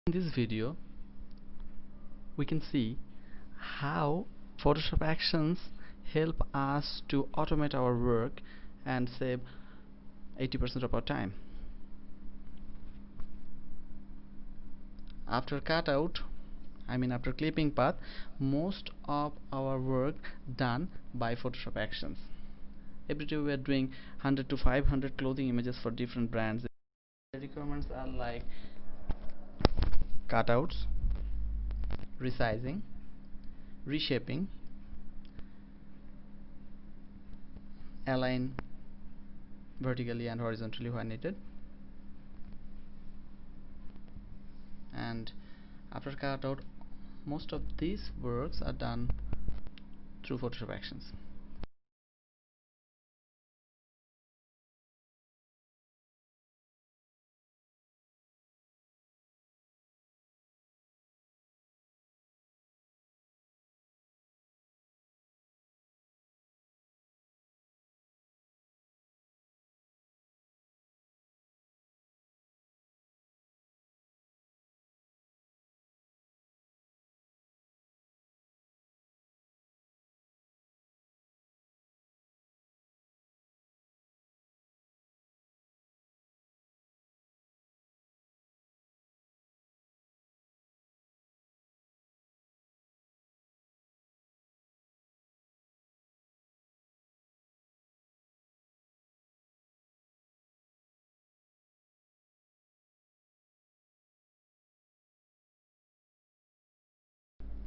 In this video we can see how Photoshop actions help us to automate our work and save 80% of our time. After cutout, after clipping path, most of our work done by Photoshop actions. Every day we are doing 100 to 500 clothing images for different brands. The requirements are like cutouts, resizing, reshaping, align vertically and horizontally when needed, and after cutout, most of these works are done through Photoshop actions.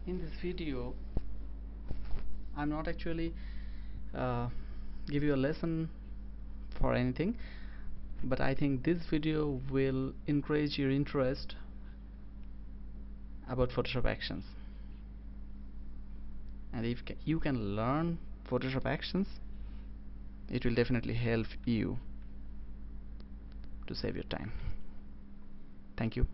In this video I'm not actually give you a lesson for anything, but I think this video will encourage your interest about Photoshop actions, and if you can learn Photoshop actions, it will definitely help you to save your time. Thank you.